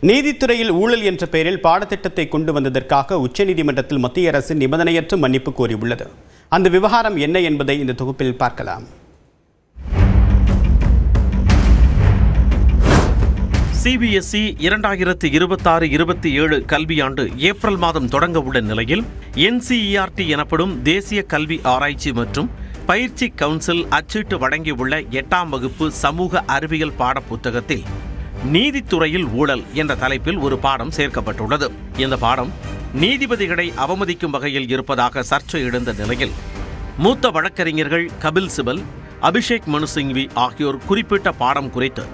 நீதித்துறையில் ஊழல் என்ற பெயரில் பாடத்திட்டத்தை கொண்டு வந்ததற்காக உச்சநீதிமன்றத்தில் மத்திய அரசு நிபந்தனையற்ற மன்னிப்பு கோரியுள்ளது. அந்த விவகாரம் என்ன என்பதை இந்த தொகுப்பில் பார்க்கலாம். CBSE 2026-27 கல்வியாண்டு ஏப்ரல் மாதம் தொடங்க உள்ள நிலையில் NCERT எனப்படும் தேசிய கல்வி ஆராய்ச்சி மற்றும் பயிற்சி கவுன்சில் அச்சிட்டு வழங்கியுள்ள 8ஆம் வகுப்பு சமூக அறிவியல் பாடப்புத்தகத்தில் நீதித்துறையில் ஊழல் என்ற தலைப்பில் ஒரு பாடம் சேர்க்கப்பட்டுள்ளது. இந்த பாடம் நீதிபதிகளை அவமதிக்கும் வகையில் இருப்பதாக சர்ச்சை எழுந்த நிலையில் மூத்த வழக்கறிஞர்கள் கபில் சிபல், அபிஷேக் மனு சிங்வி ஆகியோர் குறிப்பிட்ட பாடம் குறித்து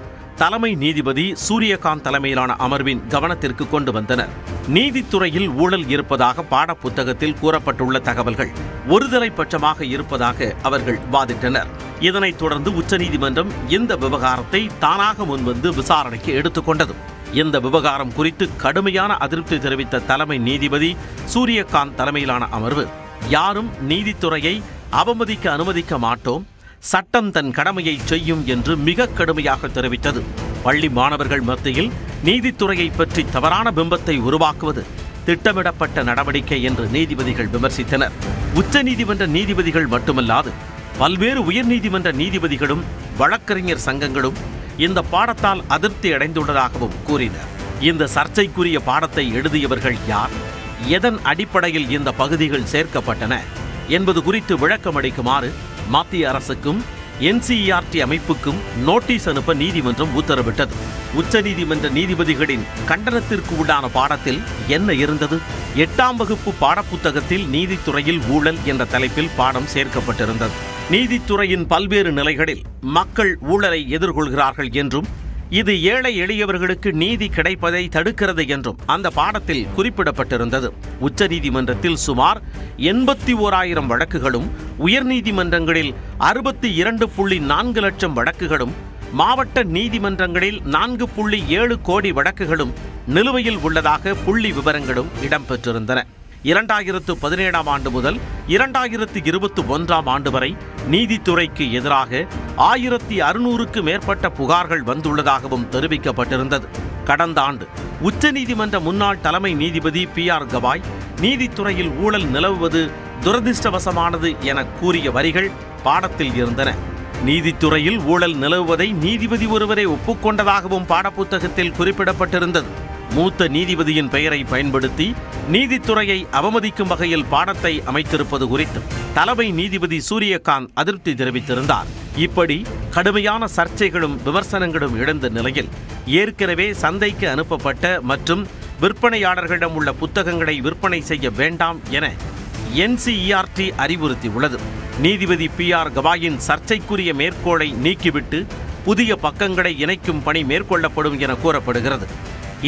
தலைமை நீதிபதி சூரியகாந்த் தலைமையிலான அமர்வின் கவனத்திற்கு கொண்டு வந்தனர். நீதித்துறையில் ஊழல் இருப்பதாக பாடப்புத்தகத்தில் கூறப்பட்டுள்ள தகவல்கள் ஒருதலை பட்சமாக இருப்பதாக அவர்கள் வாதிட்டனர். இதனைத் தொடர்ந்து உச்சநீதிமன்றம் இந்த விவகாரத்தை தானாக முன்வந்து விசாரணைக்கு எடுத்துக்கொண்டது. இந்த விவகாரம் குறித்து கடுமையான அதிருப்தி தெரிவித்த தலைமை நீதிபதி சூரியகாந்த் தலைமையிலான அமர்வு, யாரும் நீதித்துறையை அவமதிக்க அனுமதிக்க மாட்டோம், சட்டம் தன் கடமையை செய்யும் என்று மிக கடுமையாக தெரிவித்தது. பள்ளி மாணவர்கள் மத்தியில் நீதித்துறையை பற்றி தவறான பிம்பத்தை உருவாக்குவது திட்டமிடப்பட்ட நடவடிக்கை என்று நீதிபதிகள் விமர்சித்தனர். உச்சநீதிமன்ற நீதிபதிகள் மட்டுமல்லாது பல்வேறு உயர்நீதிமன்ற நீதிபதிகளும் வழக்கறிஞர் சங்கங்களும் இந்த பாடத்தால் அதிருப்தி அடைந்துள்ளதாகவும் கூறினர். இந்த சர்ச்சைக்குரிய பாடத்தை எழுதியவர்கள் யார், எதன் அடிப்படையில் இந்த பகுதிகள் சேர்க்கப்பட்டன என்பது குறித்து விளக்கம் அளிக்குமாறு மத்திய அரசுக்கும் NCERT அமைப்புக்கும் நோட்டீஸ் அனுப்ப நீதிமன்றம் உத்தரவிட்டது. உச்சநீதிமன்ற நீதிபதிகளின் கண்டனத்திற்கு உள்ளான பாடத்தில் என்ன இருந்தது? 8ஆம் வகுப்பு பாடப்புத்தகத்தில் நீதித்துறையில் ஊழல் என்ற தலைப்பில் பாடம் சேர்க்கப்பட்டிருந்தது. நீதித்துறையின் பல்வேறு நிலைகளில் மக்கள் ஊழலை எதிர்கொள்கிறார்கள் என்றும் இது ஏழை எளியவர்களுக்கு நீதி கிடைப்பதை தடுக்கிறது என்றும் அந்த பாடத்தில் குறிப்பிடப்பட்டிருந்தது. உச்சநீதிமன்றத்தில் சுமார் 81,000 வழக்குகளும், உயர்நீதிமன்றங்களில் 62.4 லட்சம் வழக்குகளும், மாவட்ட நீதிமன்றங்களில் 4.7 கோடி வழக்குகளும் நிலுவையில் உள்ளதாக புள்ளி விவரங்களும் இடம்பெற்றிருந்தன. 2017ஆம் ஆண்டு முதல் 2021ஆம் ஆண்டு வரை நீதித்துறைக்கு எதிராக 1600க்கு மேற்பட்ட புகார்கள் வந்துள்ளதாகவும் தெரிவிக்கப்பட்டிருந்தது. கடந்த ஆண்டு உச்சநீதிமன்ற முன்னாள் தலைமை நீதிபதி PR கவாய் நீதித்துறையில் ஊழல் நிலவுவது துரதிர்ஷ்டவசமானது என கூறிய வரிகள் பாடத்தில் இருந்தன. நீதித்துறையில் ஊழல் நிலவுவதை நீதிபதி ஒருவரை ஒப்புக்கொண்டதாகவும் பாடப்புத்தகத்தில் குறிப்பிடப்பட்டிருந்தது. மூத்த நீதிபதியின் பெயரை பயன்படுத்தி நீதித்துறையை அவமதிக்கும் வகையில் பாடத்தை அமைத்திருப்பது குறித்து தலைமை நீதிபதி சூரியகாந்த் அதிருப்தி தெரிவித்திருந்தார். இப்படி கடுமையான சர்ச்சைகளும் விமர்சனங்களும் எழுந்த நிலையில் ஏற்கனவே சந்தைக்கு அனுப்பப்பட்ட மற்றும் விற்பனையாளர்களிடம் உள்ள புத்தகங்களை விற்பனை செய்ய வேண்டாம் என NCERT அறிவுறுத்தியுள்ளது. நீதிபதி PR கவாயின் சர்ச்சைக்குரிய மேற்கோளை நீக்கிவிட்டு புதிய பக்கங்களை இணைக்கும் பணி மேற்கொள்ளப்படும் என கூறப்படுகிறது.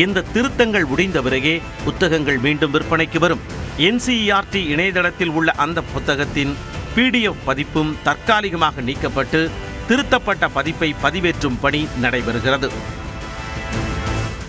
இந்த திருத்தங்கள் முடிந்த பிறகே புத்தகங்கள் மீண்டும் விற்பனைக்கு வரும். NCERT இணையதளத்தில் உள்ள அந்த புத்தகத்தின் PDF பதிப்பும் தற்காலிகமாக நீக்கப்பட்டு திருத்தப்பட்ட பதிப்பை பதிவேற்றும் பணி நடைபெறுகிறது.